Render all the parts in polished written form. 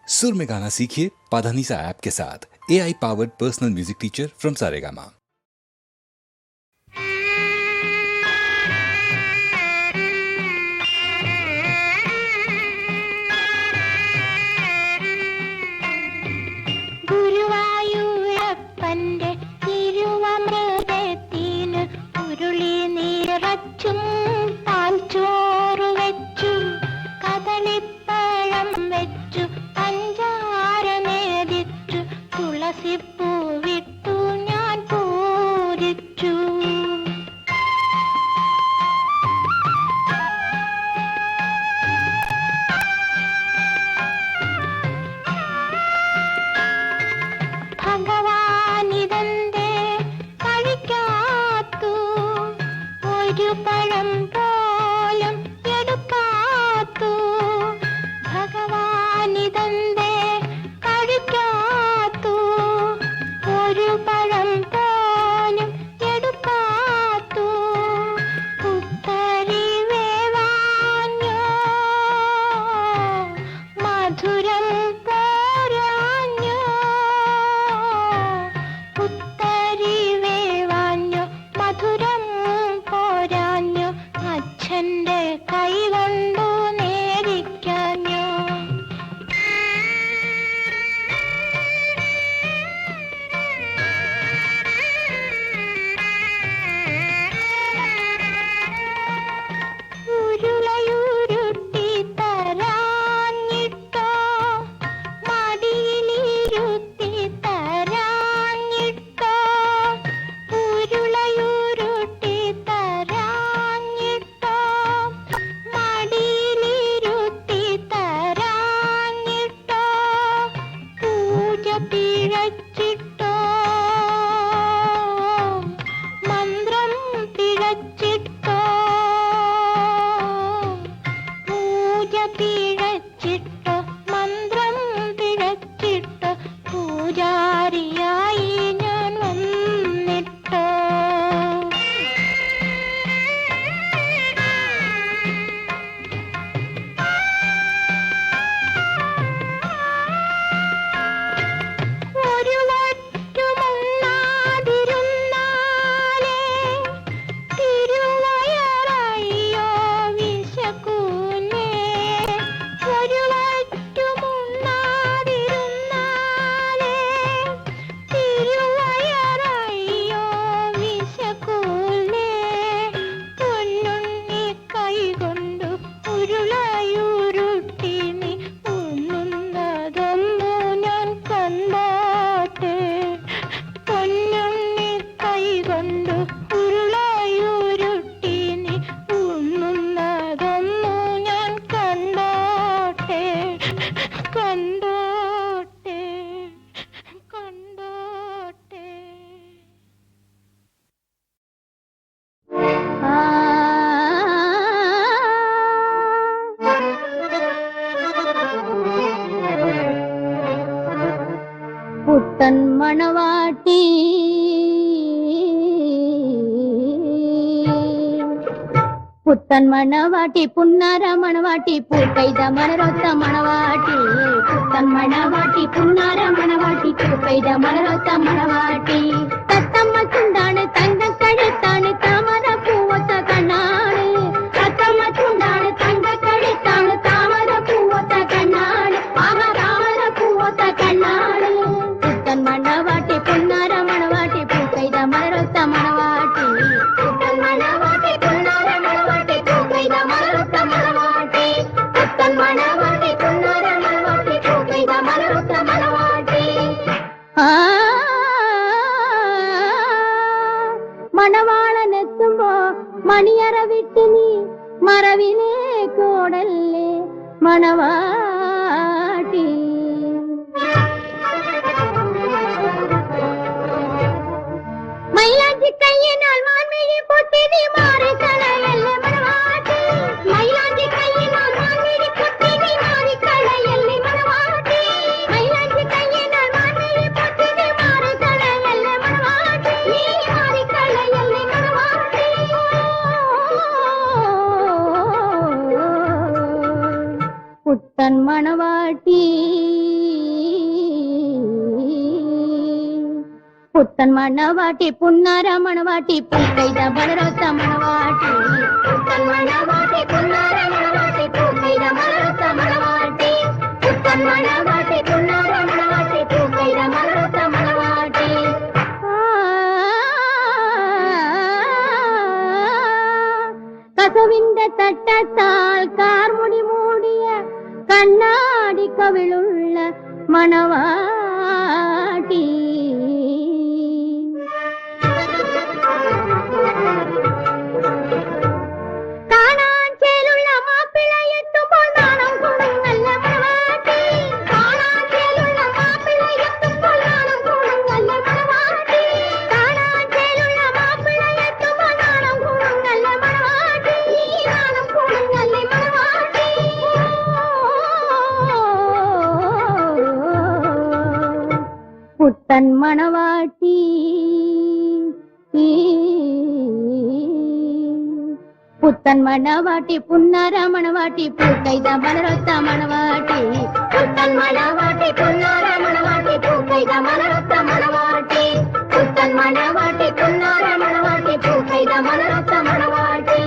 सुर में गाना सीखिए पाधानीसा ऐप के साथ। AI powered personal music teacher from Saregama. ഗുരുവായൂരപ്പന്റെ തിരുവമൃതത്തിന് ഉരുളി നിറച്ചും പാൽച്ചോറ് വെച്ചു, കദളിപ്പഴം വെച്ചു, പഞ്ചാര നേദിച്ചു, തുളസിപ്പൂ വിട്ടു ഞാൻ പൂജിച്ചു. ഭഗവാനിതന്റെ കഴിക്കാത്തു, ഒരു പഴം പോലും എടുക്കാത്തു. ഭഗവാനിതന്റെ കഴിക്കാത്തു, ഒരു പഴം പോലും എടുക്കാത്തു. പുത്തരി വേവാഞ്ഞോ, മധുരം പോരാഞ്ഞോ. പുത്തരി വേവാഞ്ഞോ, മധുരം പോരാഞ്ഞോ, അച്ഛന്റെ കൈ കൊണ്ടു നേദിക്കാഞ്ഞോ. ഉരുളയുരുട്ടി തരാഞ്ഞിട്ടോ, മടിയിലിരുത്തി തരാഞ്ഞിട്ടോ. ഉരുളയുരുട്ടി തരാഞ്ഞിട്ടോ, മടിയിലിരുത്തി തരാഞ്ഞിട്ടോ. പൂജ പിഴച്ചിട്ടോ, മന്ത്രം പിഴച്ചിട്ടോ. പൂജ പിഴച്ചിട്ടോ, മന്ത്രം പിഴച്ചിട്ടോ, പൂജാരിയായി ഞാൻ വന്നിട്ടോ. ഒരു വറ്റുമുണ്ണാതിരുന്നാലേ തിരുവയറയ്യോ വിശക്കൂലേ. ഒരു വറ്റുമുണ്ണാതിരുന്നാലേ തിരുവയറയ്യോ വിശക്കൂലേ. പൊന്നുണ്ണി കൈകൊണ്ടു ഉരുളയുരുട്ടി നീ ഉണ്ണുന്നതൊന്നു ഞാൻ കണ്ടോട്ടെ. പൊന്നുണ്ണി കൈകൊണ്ടു ഉരുളയുരുട്ടി നീ ഉണ്ണുന്നതൊന്നു ഞാൻ കണ്ടോട്ടെ. കണ്ടോട്ടെ, കണ്ടോട്ടെ. പുത്തൻ മണവാട്ടി പുത്തൻ മണവാട്ടി പുന്നാര മണവാട്ടി പൂക്കൈത മണരൊത്ത മണവാട്ടി. പുത്തൻ മണവാട്ടി പുന്നാര മണവാട്ടി പൂക്കൈത മണരൊത്ത മണവാട്ടി. തത്തമ്മ ചുണ്ടാണ് തങ്കക്കഴുത്താണ് താമര പൂവത്ത കണ്ണാണ്. തത്തമ്മ ചുണ്ടാണ് തങ്കക്കഴുത്താണ് താമര പൂവത്ത കണ്ണാണ്. ആഹാ താമര പൂവത്ത കണ്ണാണ്. പുത്തൻ മണവാട്ടി പുന്നാര മണവാട്ടി പൂക്കൈത മണരൊത്ത മണവാട്ടി. പുത്തൻ മണവാട്ടി പുന്നാര മണവാട്ടി പൂക്കൈത മണരൊത്ത മണവാട്ടി. പുത്തൻ മണവാട്ടി പുന്നാര മണവാട്ടി പൂക്കൈത മണരൊത്ത മണവാട്ടി. മണവാളനെത്തുമ്പോ മണിയറ വിട്ട് നീ മറവിനെ കോടല്ലേ മണവാട്ടി. മൈലാഞ്ചി കയ്യിനാൽ മാൻമിഴി പൊട്ടി നീ മാറിക്കളയല്ലേ മണവാട്ടി. മൈലാഞ്ചി കയ്യിനാൽ മാൻമിഴി പൊട്ടി നീ മാറിക്കളയല്ലേ മണവാട്ടി. മൈലാഞ്ചി കയ്യിനാൽ മാൻമിഴി പൊട്ടി നീ മാറിക്കളയല്ലേ മണവാട്ടി. നീ മാറിക്കളയല്ലേ മണവാട്ടി. പുത്തൻ മണവാട്ടി புத்தன் மணவாட்டி புன்னார மணவாட்டி பூக்கைத பலரத்த மணவாட்டி புத்தன் மணவாட்டி புன்னார மணவாட்டி பூக்கைத பலரத்த மணவாட்டி புத்தன் மணவாட்டி புன்னார மணவாட்டி பூக்கைத பலரத்த மணவாட்டி கசவிந்த தட்டத்தால் கார்முடி மூடிய கண்ணாடி கவிழுள்ள மணவாட்டி காணாஞ்சேலுள்ள மாப்பிள்ளையத்து பொன்னானம் கொடுங்கல்ல மணவாட்டி காணாஞ்சேலுள்ள மாப்பிள்ளையத்து பொன்னானம் கொடுங்கல்ல மணவாட்டி காணாஞ்சேலுள்ள மாப்பிள்ளையத்து பொன்னானம் கொடுங்கல்ல மணவாட்டி நானம் கொடுங்கல்ல மணவாட்டி புத்தன் மணவாட்டி புத்தன் மணவாட்டி புன்னார மணவாட்டி பூக்கைத மலரொத்த மணவாட்டி புத்தன் மணவாட்டி புன்னார மணவாட்டி பூக்கைத மலரொத்த மணவாட்டி புத்தன் மணவாட்டி புன்னார மணவாட்டி பூக்கைத மலரொத்த மணவாட்டி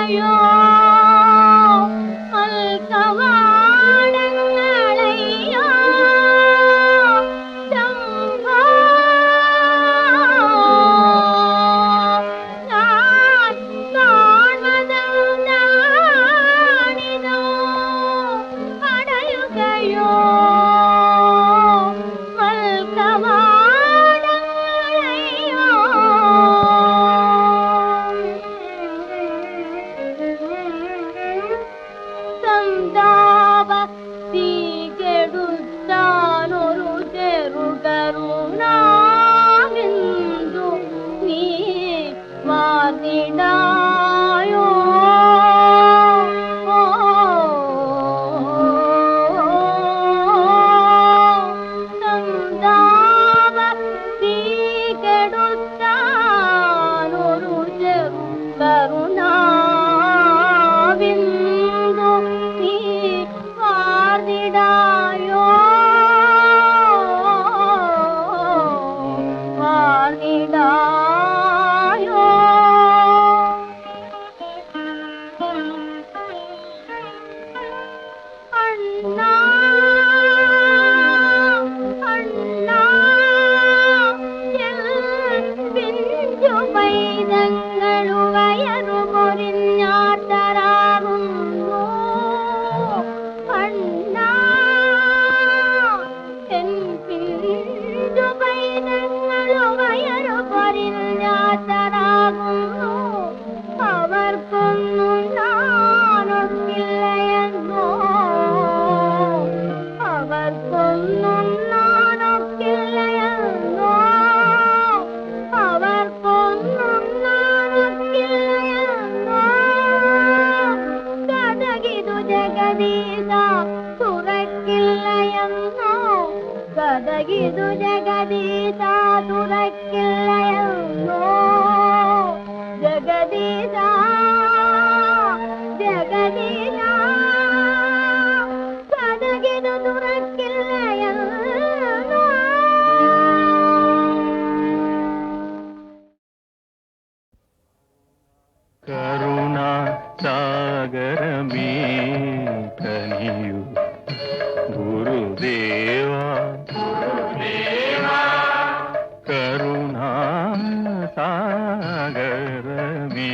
കടയുകയോ മൽക്കവാടങ്ങളയ്യോ ശംഭോ ഞാൻ കാണുന്നതെന്താണിതോ കടയുകയോ മൽക്കവാടങ്ങളയ്യോ സന്താപ തീകെടുത്താനൊരു ചെറുകരുണാവിന്ദു നീ വാർന്നിടായോ സന്താപ തീകെടുത്താനൊരു ചെറുകരുണാവിന്ദു നീ വാർന്നിടായോ വാർന്നിടായോ അണ്ണാ അണ്ണാ പിഞ്ചു പൈതങ്ങളു വയറു പൊരിഞ്ഞാട്ടരാകുന്നു അണ്ണാ എൻ പിഞ്ചു പൈതങ്ങളു വയറു പൊരിഞ്ഞാട്ടരാകുന്നു അവർക്കൊന്നും നാണൊക്കില്ലയെന്നോ അവർക്കൊന്നും നാണൊക്കില്ലയെന്നോ അവർക്കൊന്നും നാണൊക്കില്ലയെന്നോ കഥകിതു ജഗദീശ തുറക്കില്ലയെന്നോ കഥകിതു ജഗദീശ തുറക്കില്ലയെന്നോ ജഗദീശ ജഗദീശ കഥകിതു തുറക്കില്ലയെന്നോ കരുണാ സാഗരമേ കനിയു ഗുരുദേവ കരുണാ സാഗരമേ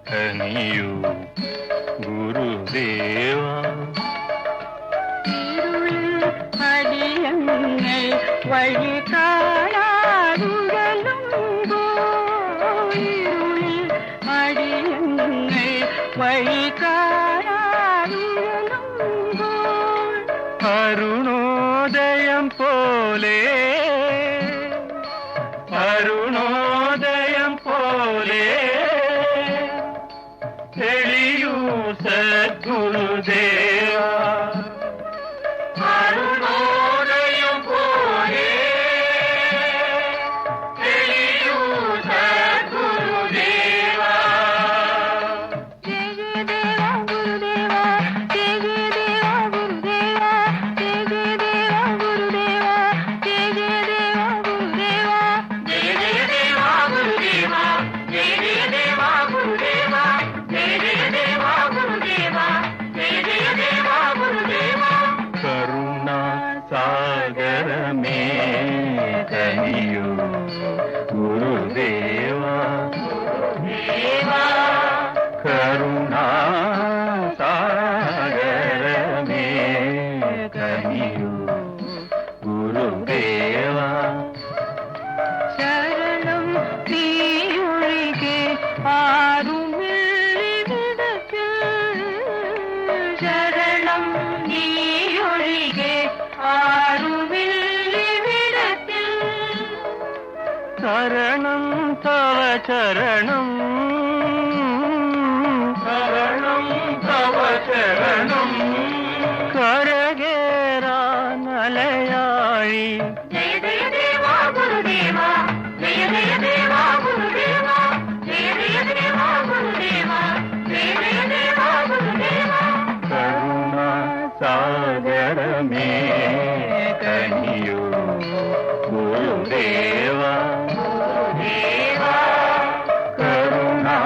കനിയു ഗുരുദേവ അടിയങ്ങൾ വഴി കാണാറുകളുണ്ടോ അടിയങ്ങൾ വഴി കാണാറുകളുണ്ടോ അരുണോദയം പോലെ അരുണോദയം പോലെ തെളിയൂ സദ്ഗുരുദേവ അരുണോദയം പോലെ തെളിയൂ സദ്ഗുരുദേവ കരുണാ സാഗരമേ കനിയു ഗുരുദേവ കരുണാ സാഗരമേ കനിയു ഗുരുദേവ ശരണം നീയൊഴികെ ആരുമില്ലിവിടത്തിൽ ശരണം നീയൊഴികെ ആരുമില്ലിവിടത്തിൽ ശരണം തവ ചരണം ശരണം തവ ചരണം കരകേറാനലയാഴി ജയ ജയ ദേവാ ഗുരുദേവാ ജയ ജയ ദേവാ ഗുരുദേവാ ജയ ജയ ദേവാ ഗുരുദേവാ ജയ ജയ ദേവാ ഗുരുദേവാ കരുണാ സാഗരമേ കനിയു ഗുരുദേവ കരുണാ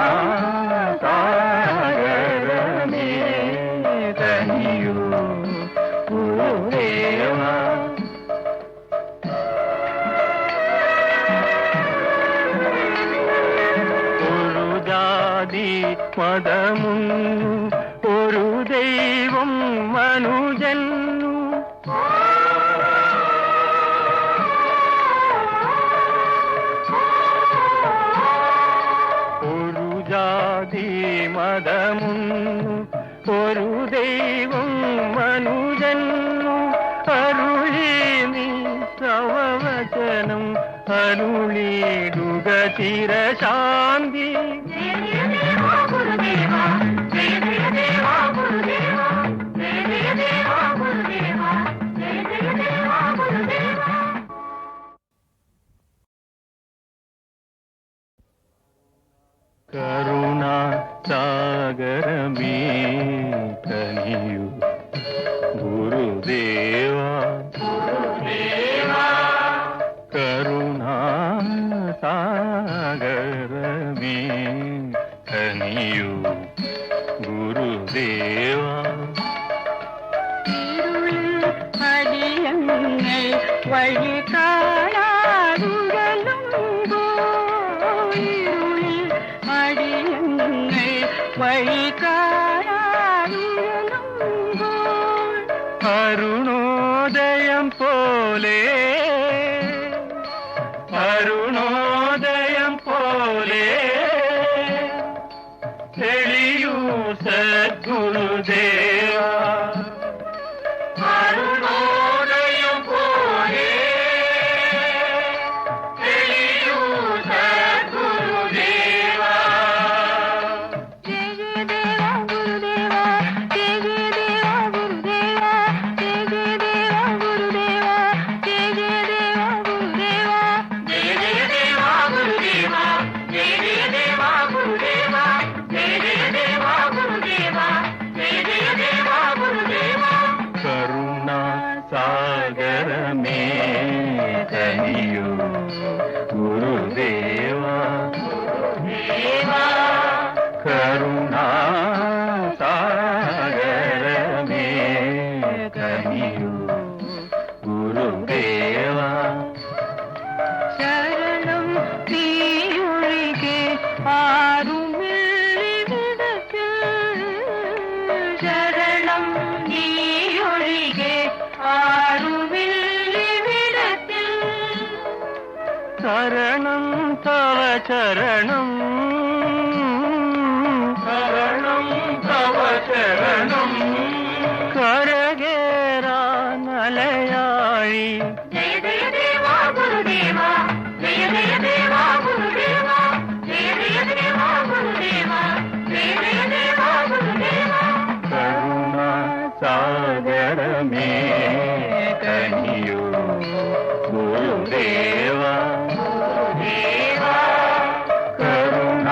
സാഗരമേ ജാതി മതമുന്നു ഒരു ദൈവം മനുജന്നു ഒരു ജാതി മതമുന്നു ഒരു ദൈവം മനുജന്നു അരുളി നീ തവവചനം അരുളിടുക ചിരശാന്തി കരുണ സാഗരമേ കനിയു ഗുരുദേവ കരുണ സാഗരമേ കനിയു ഗുരുദേവ അടിയങ്ങൾ വഴി കാണാതുഴലുമ്പോ അടിയങ്ങൾ വഴി കാണാതുഴലുമ്പോൾ അരുണോദയം പോലെ അരുണോദയം പോലെ തെളിയൂ സദ്ഗുരുദേവ അരുണോദയം പോലെ തെളിയൂ സദ്ഗുരുദേവ കരുണ സാഗരമേ കനിയു ഗുരുദേവ കരുണ സാഗരമേ കനിയു ഗുരുദേവ ശരണം നീയൊഴികെ ആരുമില്ലിവിടത്തിൽ ശരണം നീയൊഴികെ ആരുമില്ലിവിടത്തിൽ ശരണം തവ ചരണം ശരണം തവ ചരണം കരകേറാനലയാഴി ജയ ജയ ദേവാ ഗുരുദേവാ ജയ ജയ ദേവാ ഗുരുദേവാ ജയ ജയ ദേവാ ഗുരുദേവാ ജയ ജയ ദേവാ ഗുരുദേവാ കരുണ സാഗരമേ കനിയു ഗുരുദേവ കരുണ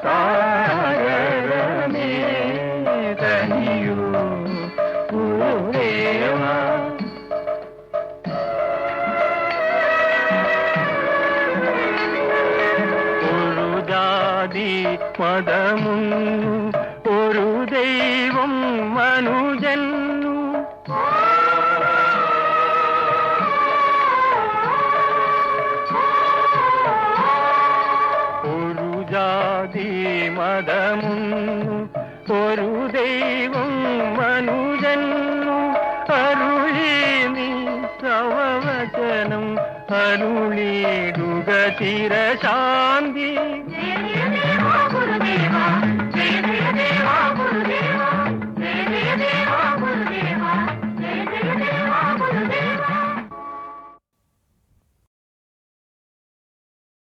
സാഗരമേ കനിയു ഗുരുദേവ ഒരു ജാതി മതമുന്നു ഒരു ദൈവം മനുജന്നു ഒരു ജാതി മതമുന്നു ഒരു ദൈവം മനുജന്നു അരുളി നീ തവവചനം അരുളിടുക ചിരശാന്തി ജയ